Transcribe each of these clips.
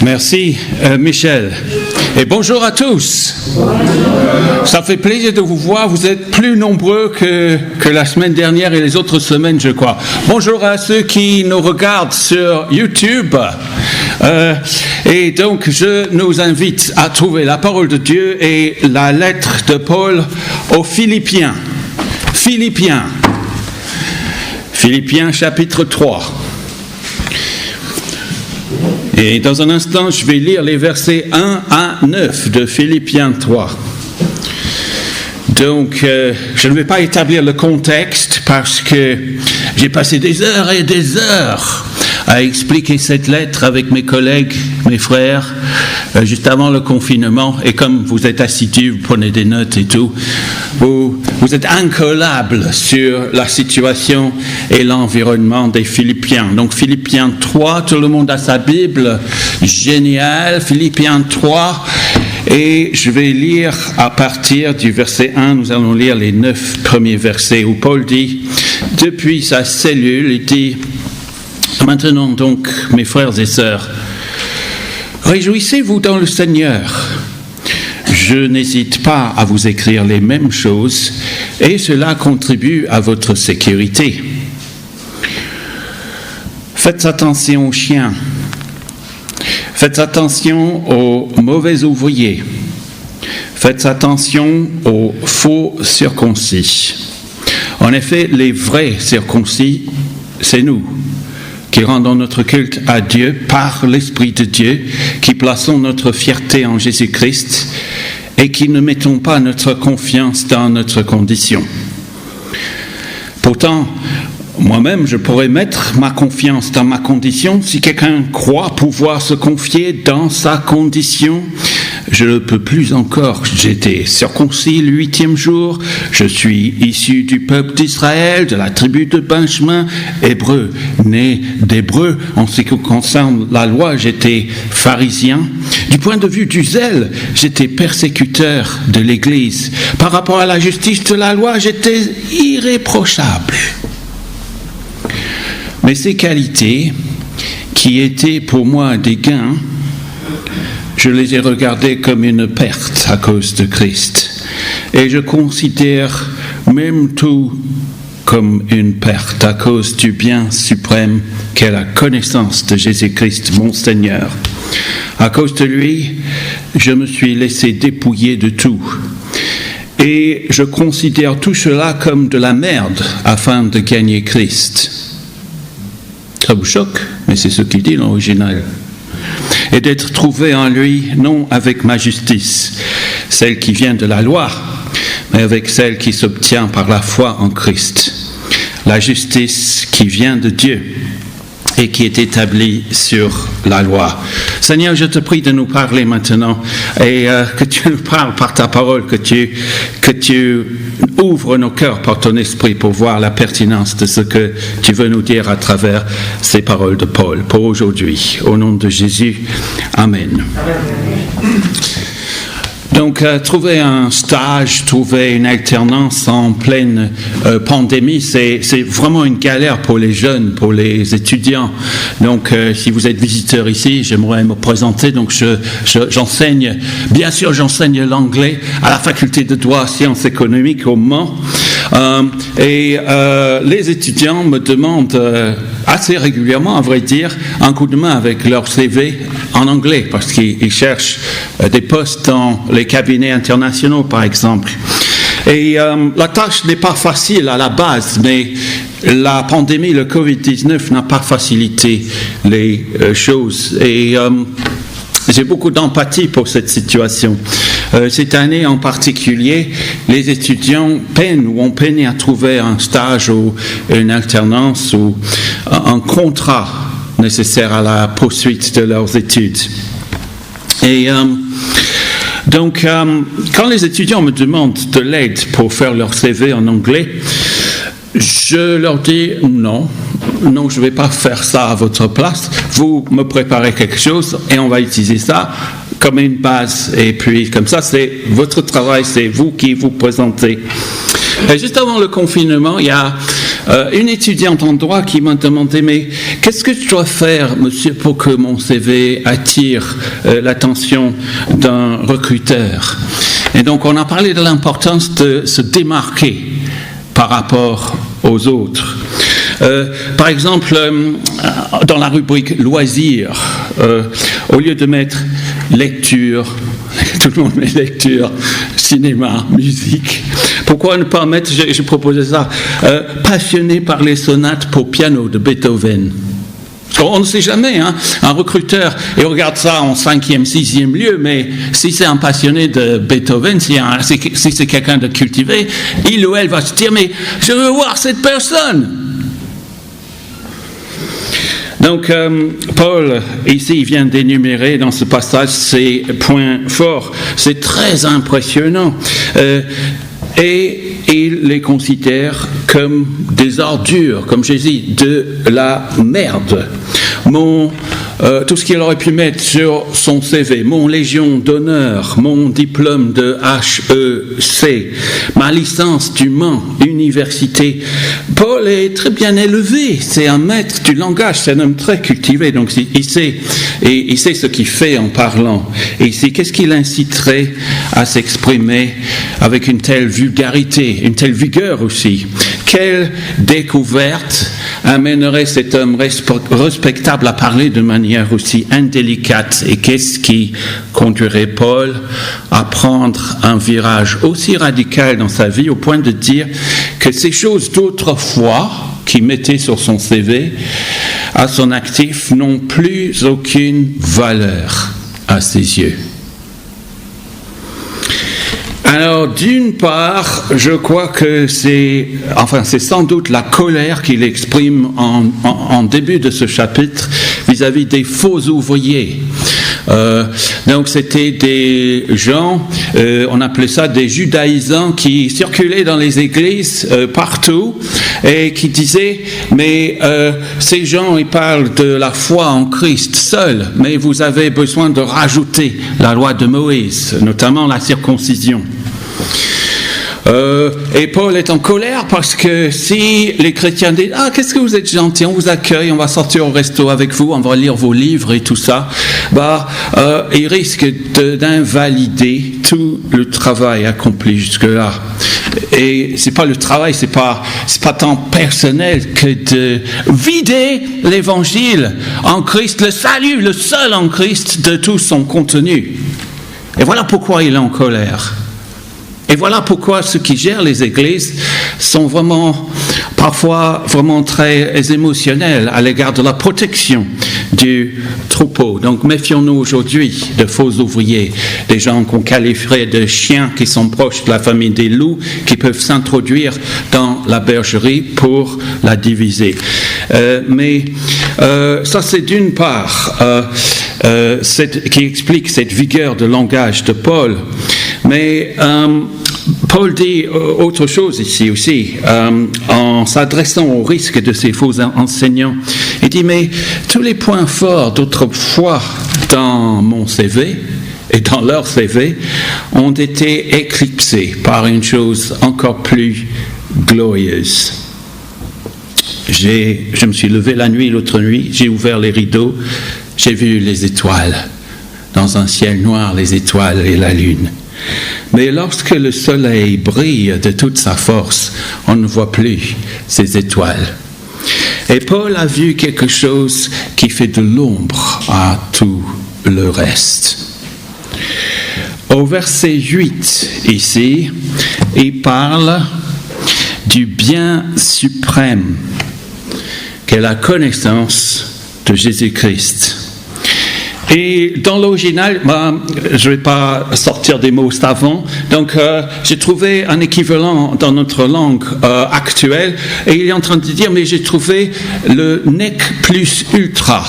Merci Michel. Et bonjour à tous. Ça fait plaisir de vous voir. Vous êtes plus nombreux que la semaine dernière et les autres semaines, je crois. Bonjour à ceux qui nous regardent sur YouTube. Et donc, je nous invite à trouver la parole de Dieu et la lettre de Paul aux Philippiens. Philippiens chapitre 3. Et dans un instant, je vais lire les versets 1 à 9 de Philippiens 3. Donc, je ne vais pas établir le contexte parce que j'ai passé des heures et des heures à expliquer cette lettre avec mes collègues, mes frères, juste avant le confinement. Et comme vous êtes assidus, vous prenez des notes et tout, vous êtes incollables sur la situation et l'environnement des Philippiens. Donc Philippiens 3, tout le monde a sa Bible, génial, Philippiens 3. Et je vais lire à partir du verset 1, nous allons lire les 9 premiers versets où Paul dit, depuis sa cellule, il dit, maintenant donc, mes frères et sœurs, réjouissez-vous dans le Seigneur. Je n'hésite pas à vous écrire les mêmes choses et cela contribue à votre sécurité. Faites attention aux chiens. Faites attention aux mauvais ouvriers. Faites attention aux faux circoncis. En effet, les vrais circoncis, c'est nous, qui rendons notre culte à Dieu par l'Esprit de Dieu, qui plaçons notre fierté en Jésus-Christ et qui ne mettons pas notre confiance dans notre condition. Pourtant, moi-même, je pourrais mettre ma confiance dans ma condition. Si quelqu'un croit pouvoir se confier dans sa condition, je ne peux plus encore. J'étais circoncis le 8e jour. Je suis issu du peuple d'Israël, de la tribu de Benjamin, hébreu, né d'hébreu. En ce qui concerne la loi, j'étais pharisien. Du point de vue du zèle, j'étais persécuteur de l'Église. Par rapport à la justice de la loi, j'étais irréprochable. Mais ces qualités, qui étaient pour moi des gains, je les ai regardées comme une perte à cause de Christ. Et je considère même tout comme une perte à cause du bien suprême qu'est la connaissance de Jésus-Christ, mon Seigneur. À cause de lui, je me suis laissé dépouiller de tout. Et je considère tout cela comme de la merde afin de gagner Christ. Ça vous choque, mais c'est ce qu'il dit dans l'original. Et d'être trouvé en lui, non avec ma justice, celle qui vient de la loi, mais avec celle qui s'obtient par la foi en Christ. La justice qui vient de Dieu et qui est établie sur la loi. Seigneur, je te prie de nous parler maintenant et que tu nous parles par ta parole, que tu ouvres nos cœurs par ton esprit pour voir la pertinence de ce que tu veux nous dire à travers ces paroles de Paul pour aujourd'hui. Au nom de Jésus, Amen. Donc, trouver un stage, trouver une alternance en pleine pandémie, c'est vraiment une galère pour les jeunes, pour les étudiants. Donc, si vous êtes visiteur ici, j'aimerais me présenter. Donc, j'enseigne, bien sûr, j'enseigne l'anglais à la faculté de droit sciences économiques au Mans. Les étudiants me demandent assez régulièrement, à vrai dire, un coup de main avec leur CV en anglais, parce qu'ils cherchent des postes dans les cabinets internationaux, par exemple. Et la tâche n'est pas facile à la base, mais la pandémie, le Covid-19 n'a pas facilité les choses. Et j'ai beaucoup d'empathie pour cette situation. Cette année en particulier, les étudiants peinent ou ont peiné à trouver un stage ou une alternance ou un contrat nécessaire à la poursuite de leurs études. Et donc, quand les étudiants me demandent de l'aide pour faire leur CV en anglais, je leur dis non, je ne vais pas faire ça à votre place. Vous me préparez quelque chose et on va utiliser ça comme une base. Et puis, comme ça, c'est votre travail, c'est vous qui vous présentez. Et juste avant le confinement, il y a Une étudiante en droit qui m'a demandé, mais qu'est-ce que je dois faire, monsieur, pour que mon CV attire l'attention d'un recruteur? Et donc on a parlé de l'importance de se démarquer par rapport aux autres. Par exemple, dans la rubrique loisirs, au lieu de mettre lecture, tout le monde met lecture, cinéma, musique, pourquoi ne pas mettre, je proposais ça, passionné par les sonates pour piano de Beethoven? On ne sait jamais, hein, un recruteur, et on regarde ça en 5e, 6e lieu, mais si c'est un passionné de Beethoven, si c'est quelqu'un de cultivé, il ou elle va se dire, mais je veux voir cette personne. Donc, Paul, ici, il vient d'énumérer dans ce passage ses points forts. C'est très impressionnant. Et il les considère comme des ordures, comme j'ai dit, de la merde. Tout ce qu'il aurait pu mettre sur son CV, mon Légion d'honneur, mon diplôme de HEC, ma licence du Mans, université. Paul est très bien élevé, c'est un maître du langage, c'est un homme très cultivé, donc il sait ce qu'il fait en parlant. Et ici, qu'est-ce qui l'inciterait à s'exprimer avec une telle vulgarité, une telle vigueur aussi? Quelle découverte amènerait cet homme respectable à parler de manière aussi indélicate? Et qu'est-ce qui conduirait Paul à prendre un virage aussi radical dans sa vie au point de dire que ces choses d'autrefois qu'il mettait sur son CV à son actif n'ont plus aucune valeur à ses yeux? Alors, d'une part, je crois que c'est sans doute la colère qu'il exprime en début de ce chapitre vis-à-vis des faux ouvriers. Donc, c'était des gens, on appelait ça des judaïsants qui circulaient dans les églises partout et qui disaient, mais ces gens, ils parlent de la foi en Christ seul, mais vous avez besoin de rajouter la loi de Moïse, notamment la circoncision. Et Paul est en colère parce que si les chrétiens disent « Ah, qu'est-ce que vous êtes gentils, on vous accueille, on va sortir au resto avec vous, on va lire vos livres et tout ça », il risque d'invalider tout le travail accompli jusque-là. Et c'est pas le travail, c'est pas tant personnel que de vider l'évangile en Christ, le salut, le seul en Christ, de tout son contenu. Et voilà pourquoi il est en colère. Et voilà pourquoi ceux qui gèrent les églises sont parfois vraiment très émotionnels à l'égard de la protection du troupeau. Donc méfions-nous aujourd'hui de faux ouvriers, des gens qu'on qualifierait de chiens qui sont proches de la famille des loups, qui peuvent s'introduire dans la bergerie pour la diviser. Mais ça c'est d'une part qui explique cette vigueur de langage de Paul. Mais Paul dit autre chose ici aussi, en s'adressant au risque de ces faux enseignants. Il dit, mais tous les points forts d'autrefois dans mon CV et dans leur CV ont été éclipsés par une chose encore plus glorieuse. Je me suis levé la nuit, l'autre nuit, j'ai ouvert les rideaux, j'ai vu les étoiles. Dans un ciel noir, les étoiles et la lune. Mais lorsque le soleil brille de toute sa force, on ne voit plus ces étoiles. Et Paul a vu quelque chose qui fait de l'ombre à tout le reste. Au verset 8, ici, il parle du bien suprême qu'est la connaissance de Jésus-Christ. Et dans l'original, je ne vais pas sortir des mots savants, donc j'ai trouvé un équivalent dans notre langue actuelle, et il est en train de dire, mais j'ai trouvé le nec plus ultra,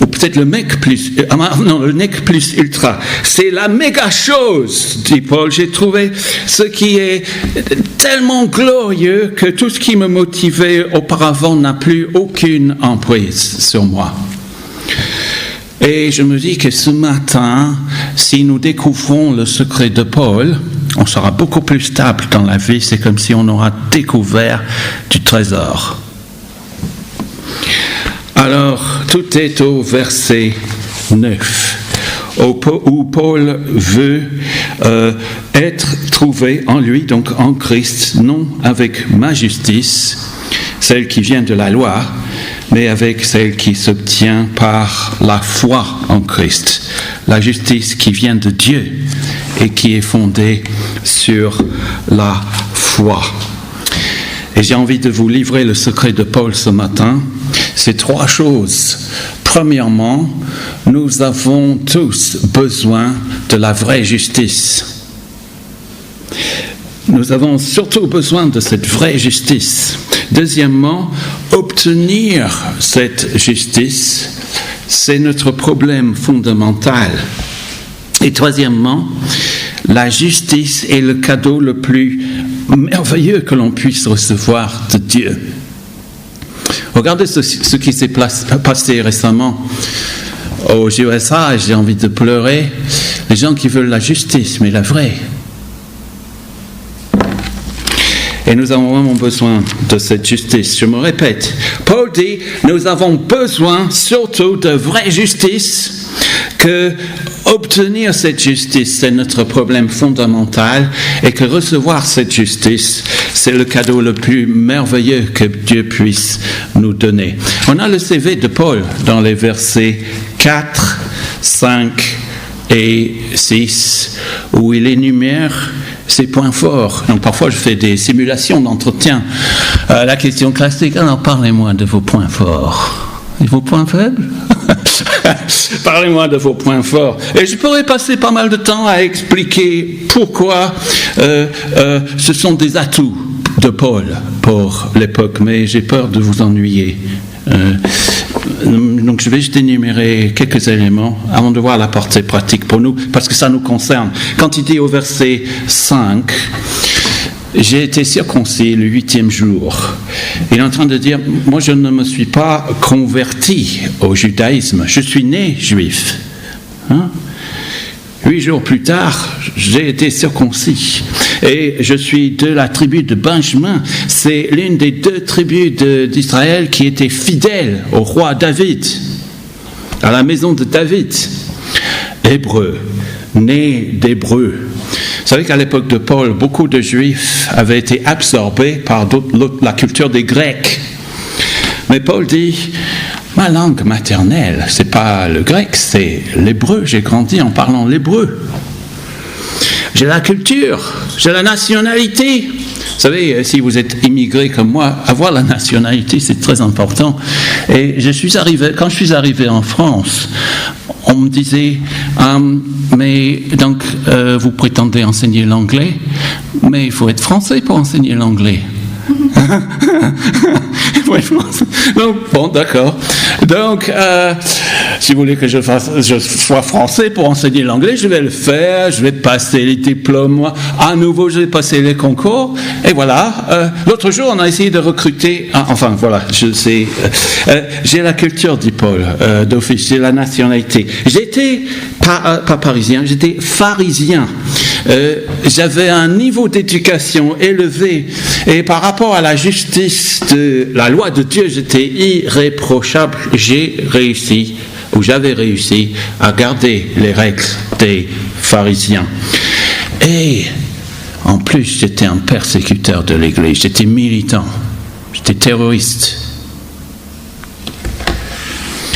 ou peut-être le mec plus, le nec plus ultra, c'est la méga chose, dit Paul, j'ai trouvé ce qui est tellement glorieux que tout ce qui me motivait auparavant n'a plus aucune emprise sur moi. Et je me dis que ce matin, si nous découvrons le secret de Paul, on sera beaucoup plus stable dans la vie. C'est comme si on aura découvert du trésor. Alors, tout est au verset 9, où Paul veut être trouvé en lui, donc en Christ, non avec ma justice, celle qui vient de la loi, mais avec celle qui s'obtient par la foi en Christ, la justice qui vient de Dieu et qui est fondée sur la foi. Et j'ai envie de vous livrer le secret de Paul ce matin. C'est 3 choses. Premièrement, nous avons tous besoin de la vraie justice. Nous avons surtout besoin de cette vraie justice. Deuxièmement, obtenir cette justice, c'est notre problème fondamental. Et troisièmement, la justice est le cadeau le plus merveilleux que l'on puisse recevoir de Dieu. Regardez ce qui s'est passé récemment aux USA, j'ai envie de pleurer. Les gens qui veulent la justice, mais la vraie. Et nous avons vraiment besoin de cette justice. Je me répète, Paul dit, nous avons besoin surtout de vraie justice, que obtenir cette justice, c'est notre problème fondamental, et que recevoir cette justice, c'est le cadeau le plus merveilleux que Dieu puisse nous donner. On a le CV de Paul dans les versets 4, 5 et 6, où il énumère ses points forts. Donc parfois je fais des simulations d'entretien. La question classique, alors parlez-moi de vos points forts. Et vos points faibles? Parlez-moi de vos points forts. Et je pourrais passer pas mal de temps à expliquer pourquoi ce sont des atouts de Paul pour l'époque, mais j'ai peur de vous ennuyer. Donc je vais juste énumérer quelques éléments avant de voir la portée pratique pour nous, parce que ça nous concerne. Quand il dit au verset 5, j'ai été circoncis le 8e jour. Il est en train de dire, moi je ne me suis pas converti au judaïsme, je suis né juif. 8 jours plus tard, j'ai été circoncis. Et je suis de la tribu de Benjamin. C'est l'une des 2 tribus d'Israël qui était fidèle au roi David, à la maison de David. Hébreu, né d'Hébreu. Vous savez qu'à l'époque de Paul, beaucoup de Juifs avaient été absorbés par la culture des Grecs. Mais Paul dit, ma langue maternelle, c'est pas le grec, c'est l'hébreu. J'ai grandi en parlant l'hébreu. J'ai la culture, j'ai la nationalité. Vous savez, si vous êtes immigré comme moi, avoir la nationalité, c'est très important. Et quand je suis arrivé en France, on me disait, mais donc vous prétendez enseigner l'anglais, mais il faut être français pour enseigner l'anglais. Donc, bon, d'accord. Donc, si vous voulez que je sois français pour enseigner l'anglais, je vais le faire, je vais passer les diplômes, à nouveau je vais passer les concours, et voilà. L'autre jour, on a essayé de recruter, enfin voilà, je sais, j'ai la culture, dit Paul, d'office, j'ai la nationalité. J'étais pas parisien, j'étais pharisien. J'avais un niveau d'éducation élevé, et par rapport à la justice de la loi de Dieu, j'étais irréprochable. J'avais réussi à garder les règles des pharisiens. Et en plus, j'étais un persécuteur de l'Église, j'étais militant, j'étais terroriste.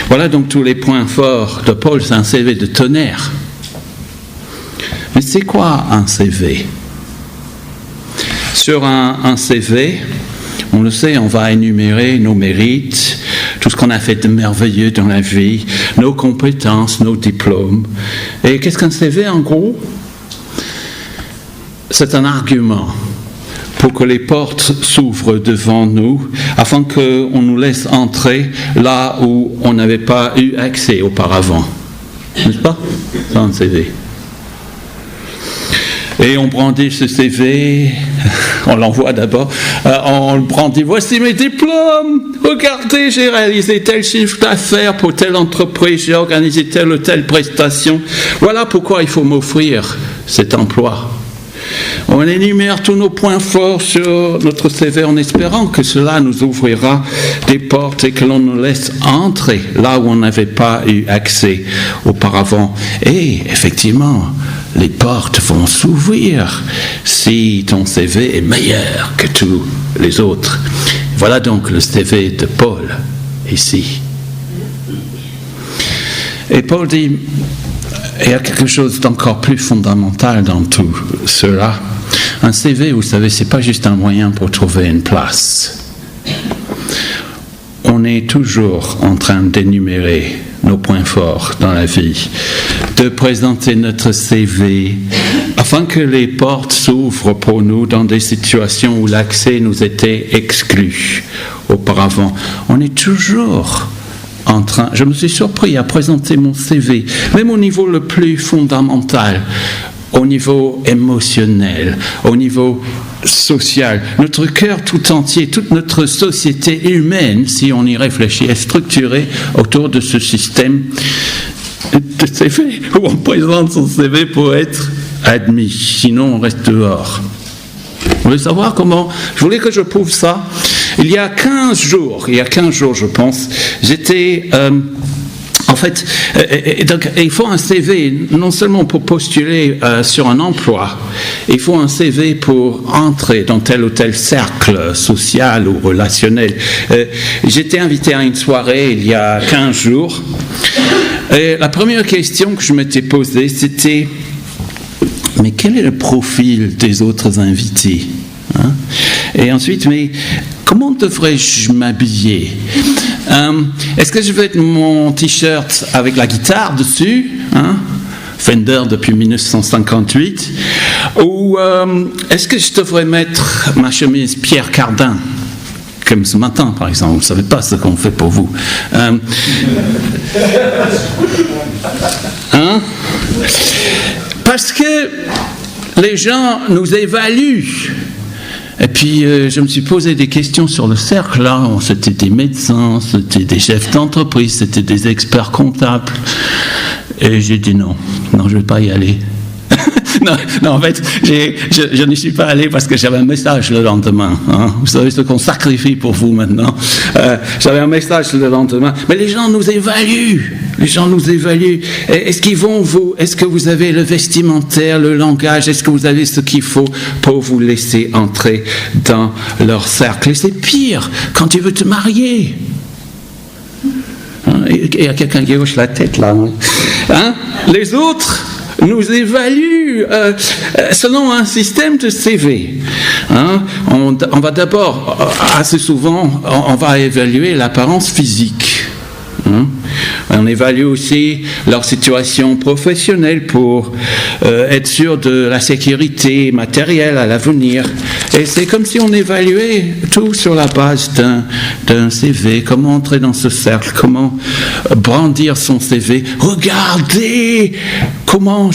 Voilà donc tous les points forts de Paul. C'est un CV de tonnerre. Mais c'est quoi un CV? Sur un CV, on le sait, on va énumérer nos mérites, tout ce qu'on a fait de merveilleux dans la vie, nos compétences, nos diplômes. Et qu'est-ce qu'un CV en gros? C'est un argument pour que les portes s'ouvrent devant nous, afin qu'on nous laisse entrer là où on n'avait pas eu accès auparavant. N'est-ce pas? C'est un CV. Et on brandit ce CV, on l'envoie d'abord, on le brandit, voici mes diplômes, regardez, j'ai réalisé tel chiffre d'affaires pour telle entreprise, j'ai organisé telle ou telle prestation, voilà pourquoi il faut m'offrir cet emploi. On énumère tous nos points forts sur notre CV en espérant que cela nous ouvrira des portes et que l'on nous laisse entrer là où on n'avait pas eu accès auparavant. Et effectivement, les portes vont s'ouvrir si ton CV est meilleur que tous les autres. Voilà donc le CV de Paul ici. Et Paul dit, il y a quelque chose d'encore plus fondamental dans tout cela. Un CV, vous savez, ce n'est pas juste un moyen pour trouver une place. On est toujours en train d'énumérer nos points forts dans la vie, de présenter notre CV afin que les portes s'ouvrent pour nous dans des situations où l'accès nous était exclu auparavant. On est toujours je me suis surpris à présenter mon CV, même au niveau le plus fondamental, au niveau émotionnel, au niveau social. Notre cœur tout entier, toute notre société humaine, si on y réfléchit, est structurée autour de ce système de CV, où on présente son CV pour être admis, sinon on reste dehors. Vous voulez savoir comment? Je voulais que je prouve ça. Il y a 15 jours, je pense, j'étais... en fait, donc, il faut un CV, non seulement pour postuler sur un emploi, il faut un CV pour entrer dans tel ou tel cercle social ou relationnel. J'étais invité à une soirée il y a 15 jours, et la première question que je m'étais posée, c'était... Mais quel est le profil des autres invités? Et ensuite, mais comment devrais-je m'habiller? Est-ce que je vais être mon t-shirt avec la guitare dessus, Fender depuis 1958, ou est-ce que je devrais mettre ma chemise Pierre Cardin, comme ce matin par exemple? Vous ne savez pas ce qu'on fait pour vous. Parce que les gens nous évaluent. Et puis, je me suis posé des questions sur le cercle. Là, c'était des médecins, c'était des chefs d'entreprise, c'était des experts comptables. Et j'ai dit non, je ne vais pas y aller. non, en fait, je n'y suis pas allé parce que j'avais un message le lendemain. Vous savez ce qu'on sacrifie pour vous maintenant. J'avais un message le lendemain. Mais les gens nous évaluent. Est-ce que vous avez le vestimentaire, le langage? Est-ce que vous avez ce qu'il faut pour vous laisser entrer dans leur cercle? Et c'est pire quand tu veux te marier. Il y a quelqu'un qui hoche la tête là. Les autres nous évaluent selon un système de CV. On va d'abord, assez souvent, on va évaluer l'apparence physique. On évalue aussi leur situation professionnelle pour être sûr de la sécurité matérielle à l'avenir. Et c'est comme si on évaluait tout sur la base d'un CV. Comment entrer dans ce cercle? Comment brandir son CV? Regardez comme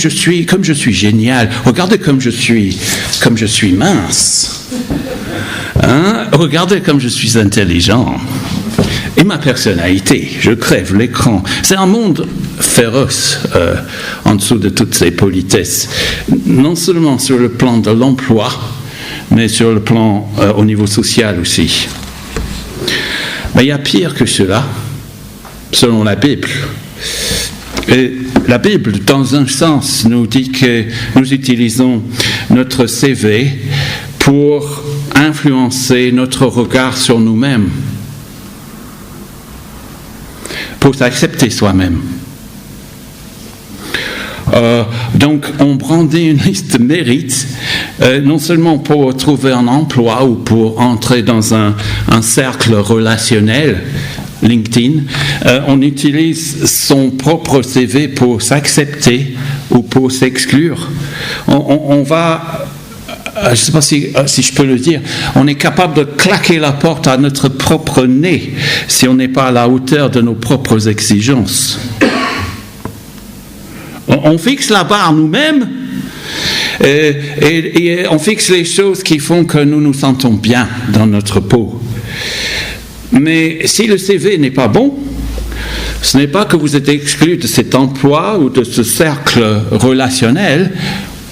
je suis génial. Regardez comme je suis mince. Regardez comme je suis intelligent. Et ma personnalité, je crève l'écran. C'est un monde féroce en dessous de toutes ces politesses. Non seulement sur le plan de l'emploi, mais sur le plan au niveau social aussi. Mais il y a pire que cela, selon la Bible. Et la Bible, dans un sens, nous dit que nous utilisons notre CV pour influencer notre regard sur nous-mêmes, pour s'accepter soi-même. Donc, on brandit une liste de mérites, non seulement pour trouver un emploi ou pour entrer dans un cercle relationnel, LinkedIn, on utilise son propre CV pour s'accepter ou pour s'exclure. On va... je ne sais pas si je peux le dire, on est capable de claquer la porte à notre propre nez si on n'est pas à la hauteur de nos propres exigences. On fixe la barre nous-mêmes et on fixe les choses qui font que nous nous sentons bien dans notre peau. Mais si le CV n'est pas bon, ce n'est pas que vous êtes exclu de cet emploi ou de ce cercle relationnel.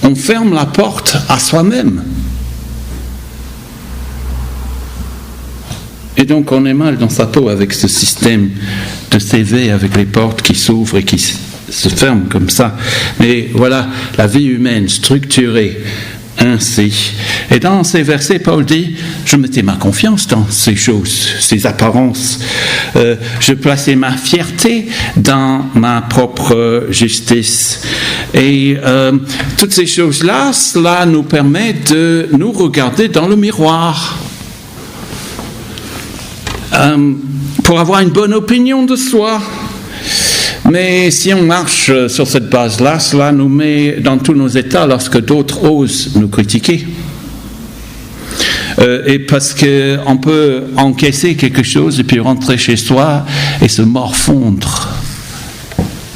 on ferme la porte à soi-même. Et donc on est mal dans sa peau avec ce système de CV, avec les portes qui s'ouvrent et qui se ferment comme ça. Mais voilà, la vie humaine structurée ainsi. Et dans ces versets, Paul dit, je mettais ma confiance dans ces choses, ces apparences. Je plaçais ma fierté dans ma propre justice. Et toutes ces choses-là, cela nous permet de nous regarder dans le miroir. Pour avoir une bonne opinion de soi. Mais si on marche sur cette base-là, cela nous met dans tous nos états lorsque d'autres osent nous critiquer. Et parce qu'on peut encaisser quelque chose et puis rentrer chez soi et se morfondre.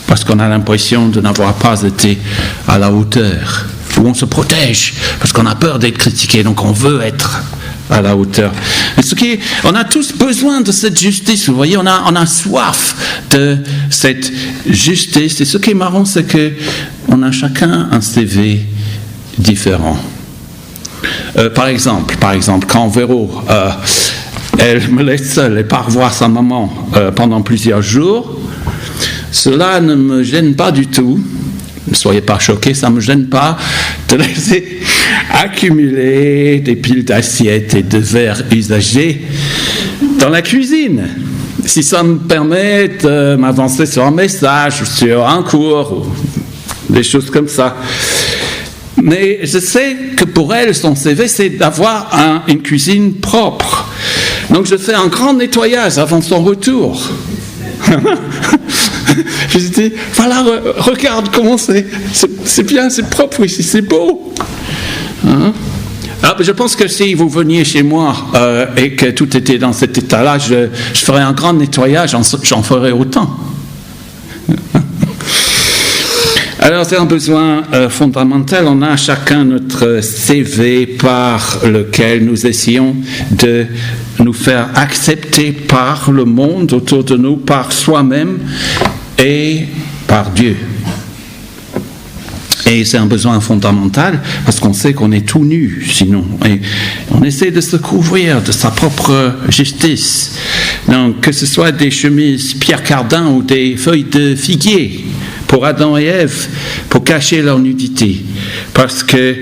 Parce qu'on a l'impression de n'avoir pas été à la hauteur. Ou on se protège parce qu'on a peur d'être critiqué, donc on veut être à la hauteur. On a tous besoin de cette justice, vous voyez, on a soif de cette justice. Et ce qui est marrant, c'est qu'on a chacun un CV différent. Par exemple, quand Véro, elle me laisse seule et part voir sa maman pendant plusieurs jours, cela ne me gêne pas du tout. Ne soyez pas choqués, ça ne me gêne pas de laisser accumuler des piles d'assiettes et de verres usagés dans la cuisine. Si ça me permet de m'avancer sur un message, sur un cours, ou des choses comme ça. Mais je sais que pour elle, son CV, c'est d'avoir une cuisine propre. Donc je fais un grand nettoyage avant son retour. Je lui dis, voilà, regarde comment c'est bien, c'est propre ici, c'est beau. Hein? Alors, je pense que si vous veniez chez moi et que tout était dans cet état-là, je ferais un grand nettoyage, j'en ferais autant. Alors c'est un besoin fondamental, on a chacun notre CV par lequel nous essayons de nous faire accepter par le monde autour de nous, par soi-même et par Dieu. Et c'est un besoin fondamental parce qu'on sait qu'on est tout nu sinon. Et on essaie de se couvrir de sa propre justice. Donc que ce soit des chemises Pierre Cardin ou des feuilles de figuier pour Adam et Ève, pour cacher leur nudité. Parce que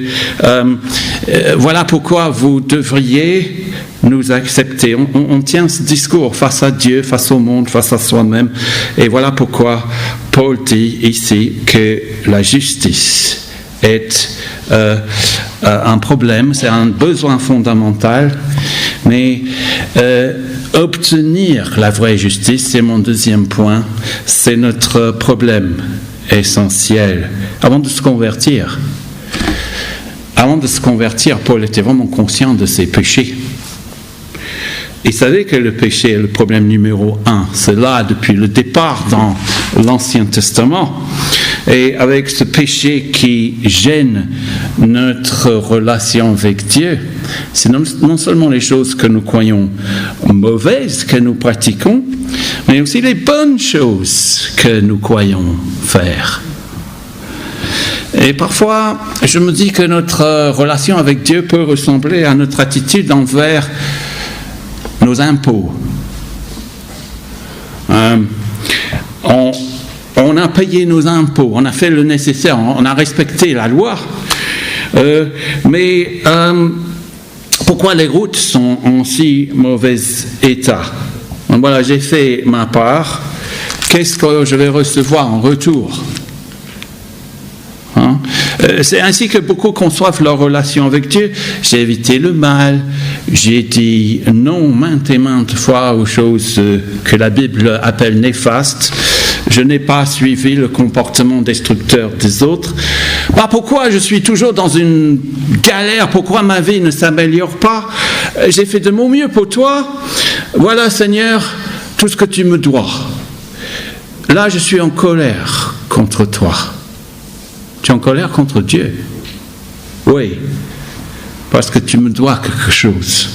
voilà pourquoi vous devriez nous accepter. On tient ce discours face à Dieu, face au monde, face à soi-même. Et voilà pourquoi Paul dit ici que la justice est un problème, c'est un besoin fondamental, mais obtenir la vraie justice, c'est mon deuxième point, c'est notre problème essentiel. Avant de se convertir, Paul était vraiment conscient de ses péchés. Il savait que le péché est le problème numéro 1. C'est là depuis le départ dans l'Ancien Testament. Et avec ce péché qui gêne notre relation avec Dieu, c'est non seulement les choses que nous croyons mauvaises que nous pratiquons, mais aussi les bonnes choses que nous croyons faire. Et parfois, je me dis que notre relation avec Dieu peut ressembler à notre attitude envers nos impôts. On a payé nos impôts, on a fait le nécessaire, on a respecté la loi, mais pourquoi les routes sont en si mauvais état? Voilà, j'ai fait ma part, qu'est-ce que je vais recevoir en retour? C'est ainsi que beaucoup conçoivent leur relation avec Dieu. J'ai évité le mal, j'ai dit non maintes et maintes fois aux choses que la Bible appelle néfastes. Je n'ai pas suivi le comportement destructeur des autres. Pourquoi je suis toujours dans une galère? Pourquoi ma vie ne s'améliore pas? J'ai fait de mon mieux pour toi. Voilà, Seigneur, tout ce que tu me dois. Là, je suis en colère contre toi. Tu es en colère contre Dieu? Oui, parce que tu me dois quelque chose.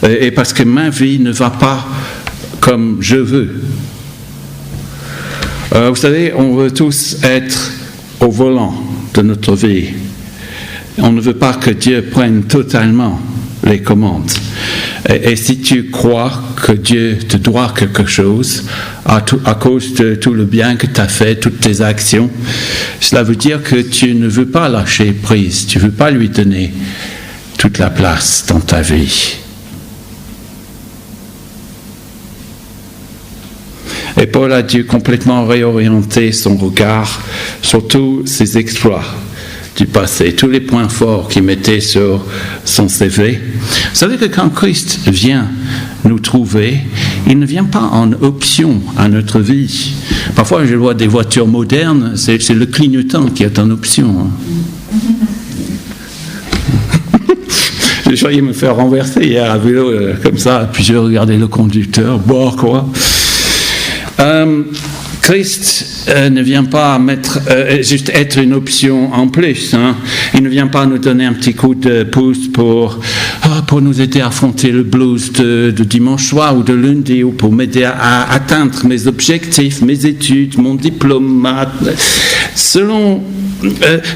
Et parce que ma vie ne va pas comme je veux. Vous savez, on veut tous être au volant de notre vie. On ne veut pas que Dieu prenne totalement les commandes. Et si tu crois que Dieu te doit quelque chose à cause de tout le bien que tu as fait, toutes tes actions, cela veut dire que tu ne veux pas lâcher prise, tu ne veux pas lui donner toute la place dans ta vie. Et Paul a dû complètement réorienter son regard sur tous ses exploits du passé, tous les points forts qu'il mettait sur son CV. Vous savez que quand Christ vient nous trouver, il ne vient pas en option à notre vie. Parfois, je vois des voitures modernes, c'est le clignotant qui est en option. J'ai failli me faire renverser hier à vélo, comme ça, puis je regardais le conducteur, bon, quoi. Christ ne vient pas juste être une option en plus. Hein. Il ne vient pas nous donner un petit coup de pouce pour nous aider à affronter le blues de dimanche soir ou de lundi, ou pour m'aider à atteindre mes objectifs, mes études, mon diplôme.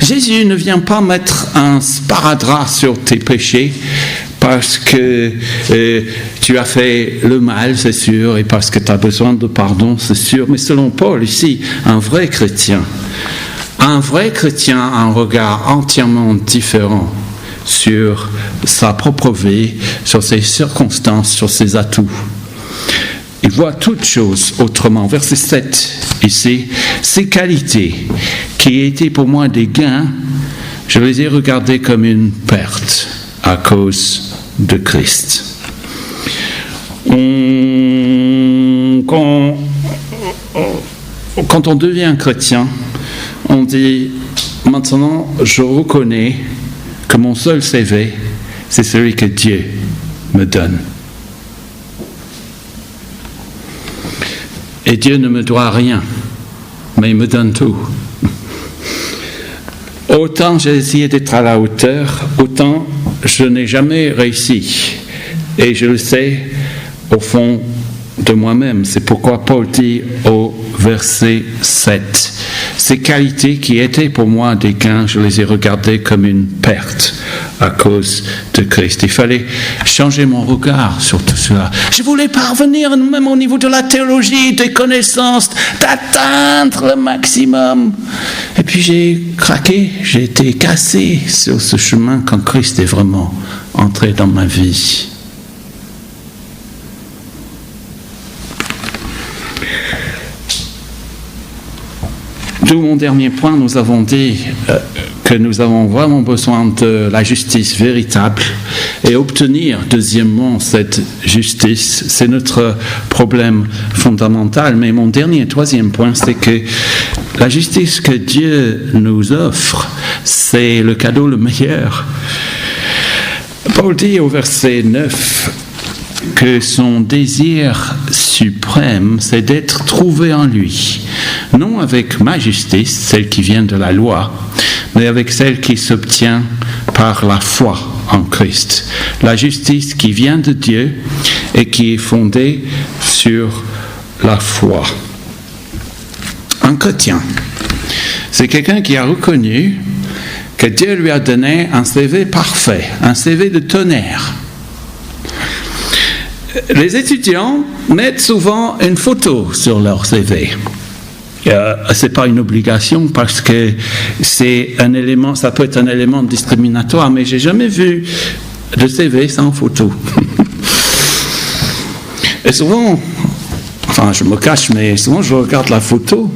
Jésus ne vient pas mettre un sparadrap sur tes péchés parce que tu as fait le mal, c'est sûr, et parce que tu as besoin de pardon, c'est sûr. Mais selon Paul, ici, un vrai chrétien a un regard entièrement différent sur sa propre vie, sur ses circonstances, sur ses atouts. Il voit toutes choses autrement. Verset 7, ici, ces qualités qui étaient pour moi des gains, je les ai regardées comme une perte à cause de Christ. Quand on devient chrétien, on dit maintenant je reconnais que mon seul CV, c'est celui que Dieu me donne. Et Dieu ne me doit rien, mais il me donne tout. Autant j'ai essayé d'être à la hauteur, autant je n'ai jamais réussi. Et je le sais au fond de moi-même. C'est pourquoi Paul dit au verset 7, ces qualités qui étaient pour moi des gains, je les ai regardées comme une perte à cause de Christ. Il fallait changer mon regard sur tout cela. Je voulais parvenir, même au niveau de la théologie, des connaissances, d'atteindre le maximum. Et puis j'ai craqué, j'ai été cassé sur ce chemin quand Christ est vraiment entré dans ma vie. D'où mon dernier point, nous avons dit que nous avons vraiment besoin de la justice véritable et obtenir, deuxièmement, cette justice, c'est notre problème fondamental. Mais mon troisième point, c'est que la justice que Dieu nous offre, c'est le cadeau le meilleur. Paul dit au verset 9 que son désir suprême, c'est d'être trouvé en lui, non avec ma justice, celle qui vient de la loi, mais avec celle qui s'obtient par la foi en Christ. La justice qui vient de Dieu et qui est fondée sur la foi. Un chrétien, c'est quelqu'un qui a reconnu que Dieu lui a donné un CV parfait, un CV de tonnerre. Les étudiants mettent souvent une photo sur leur CV. C'est pas une obligation parce que c'est un élément, ça peut être un élément discriminatoire, mais j'ai jamais vu de CV sans photo. Et souvent, enfin je me cache, mais souvent je regarde la photo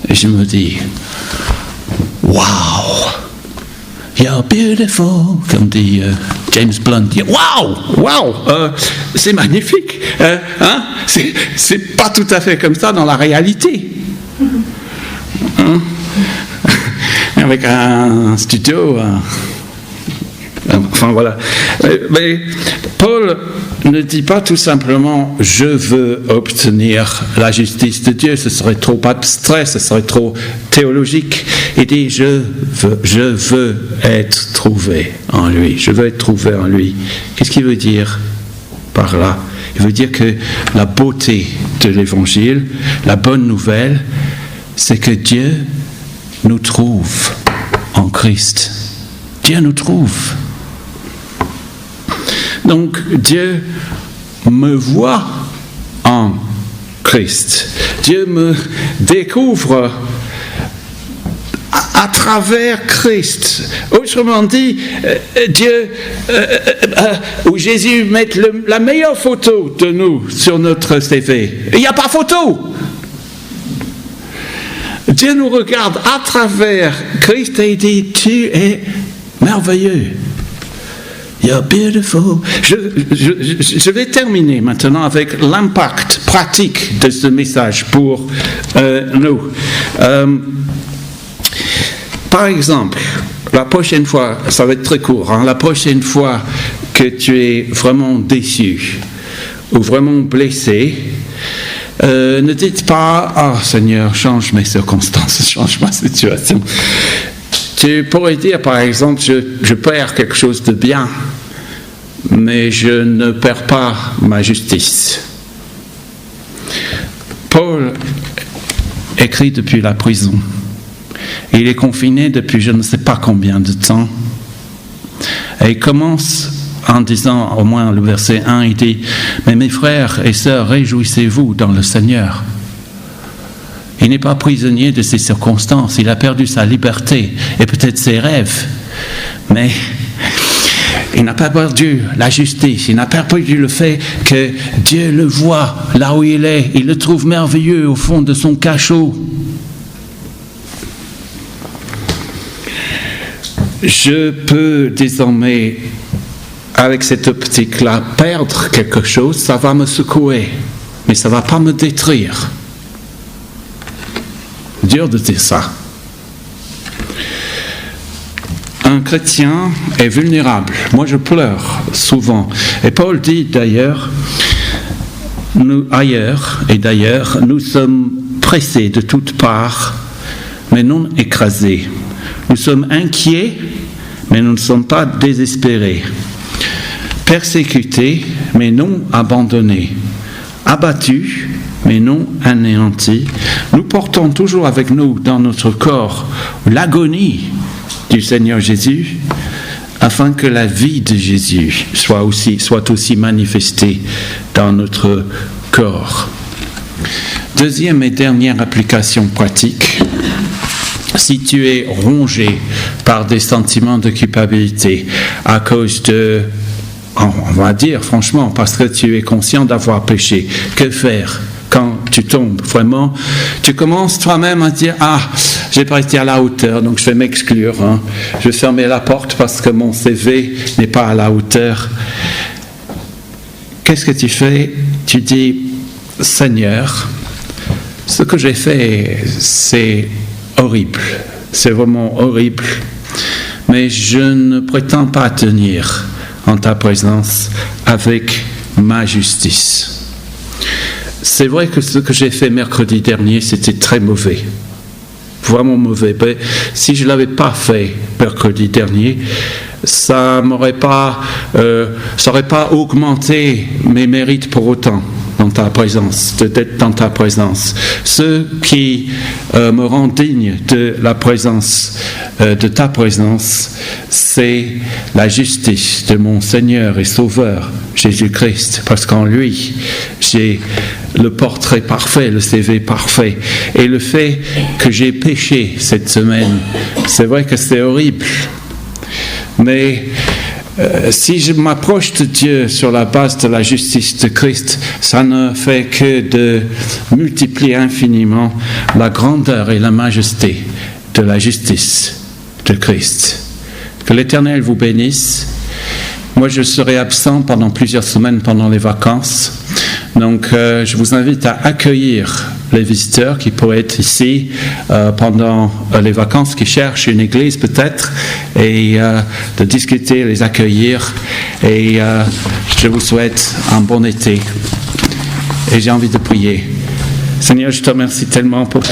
et je me dis, wow, you're beautiful, comme dit James Blunt. Wow, c'est magnifique. C'est pas tout à fait comme ça dans la réalité. Avec un studio. Enfin voilà. Mais Paul ne dit pas tout simplement « je veux obtenir la justice de Dieu », ce serait trop abstrait, ce serait trop théologique. Il dit « je veux être trouvé en lui, je veux être trouvé en lui ». Qu'est-ce qu'il veut dire par là? Il veut dire que la beauté de l'Évangile, la bonne nouvelle, c'est que Dieu nous trouve en Christ. Dieu nous trouve. Donc Dieu me voit en Christ. Dieu me découvre à travers Christ. Autrement dit, Dieu ou Jésus met la meilleure photo de nous sur notre CV. Il n'y a pas photo. Dieu nous regarde à travers Christ et dit, tu es merveilleux. You're beautiful. Je vais terminer maintenant avec l'impact pratique de ce message pour nous. Par exemple, la prochaine fois, ça va être très court, la prochaine fois que tu es vraiment déçu ou vraiment blessé, ne dites pas « Ah Seigneur, change mes circonstances, change ma situation ». Tu pourrais dire par exemple « Je perds quelque chose de bien, mais je ne perds pas ma justice ». Paul écrit depuis la prison. Il est confiné depuis je ne sais pas combien de temps. Et il commence en disant, au moins le verset 1, il dit « Mais mes frères et sœurs, réjouissez-vous dans le Seigneur ». Il n'est pas prisonnier de ses circonstances, il a perdu sa liberté et peut-être ses rêves, mais il n'a pas perdu la justice, il n'a pas perdu le fait que Dieu le voit là où il est, il le trouve merveilleux au fond de son cachot. Je peux désormais, avec cette optique-là, perdre quelque chose, ça va me secouer, mais ça ne va pas me détruire. Dur de dire ça. Un chrétien est vulnérable. Moi, je pleure souvent. Et Paul dit d'ailleurs, nous sommes pressés de toutes parts, mais non écrasés. Nous sommes inquiets, mais nous ne sommes pas désespérés. Persécutés, mais non abandonnés. Abattus, mais non anéantis. Nous portons toujours avec nous dans notre corps l'agonie du Seigneur Jésus, afin que la vie de Jésus soit aussi manifestée dans notre corps. Deuxième et dernière application pratique. Si tu es rongé par des sentiments de culpabilité à cause de, on va dire franchement, parce que tu es conscient d'avoir péché, que faire quand tu tombes vraiment? Tu commences toi-même à dire « Ah, j'ai pas été à la hauteur, donc je vais m'exclure. Je vais fermer la porte parce que mon CV n'est pas à la hauteur. » Qu'est-ce que tu fais? Tu dis « Seigneur, ce que j'ai fait, c'est horrible, c'est vraiment horrible, mais je ne prétends pas tenir en ta présence avec ma justice. C'est vrai que ce que j'ai fait mercredi dernier, c'était très mauvais, vraiment mauvais. Mais si je ne l'avais pas fait mercredi dernier, ça n'aurait pas augmenté mes mérites pour autant. Dans ta présence, d'être dans ta présence. Ce qui me rend digne de la présence, de ta présence, c'est la justice de mon Seigneur et Sauveur, Jésus-Christ, parce qu'en lui, j'ai le portrait parfait, le CV parfait. Et le fait que j'ai péché cette semaine, c'est vrai que c'est horrible, mais si je m'approche de Dieu sur la base de la justice de Christ, ça ne fait que de multiplier infiniment la grandeur et la majesté de la justice de Christ. Que l'Éternel vous bénisse. Moi, je serai absent pendant plusieurs semaines pendant les vacances. Donc, je vous invite à accueillir les visiteurs qui pourraient être ici pendant les vacances, qui cherchent une église peut-être, et de discuter, les accueillir. Et je vous souhaite un bon été. Et j'ai envie de prier. Seigneur, je te remercie tellement pour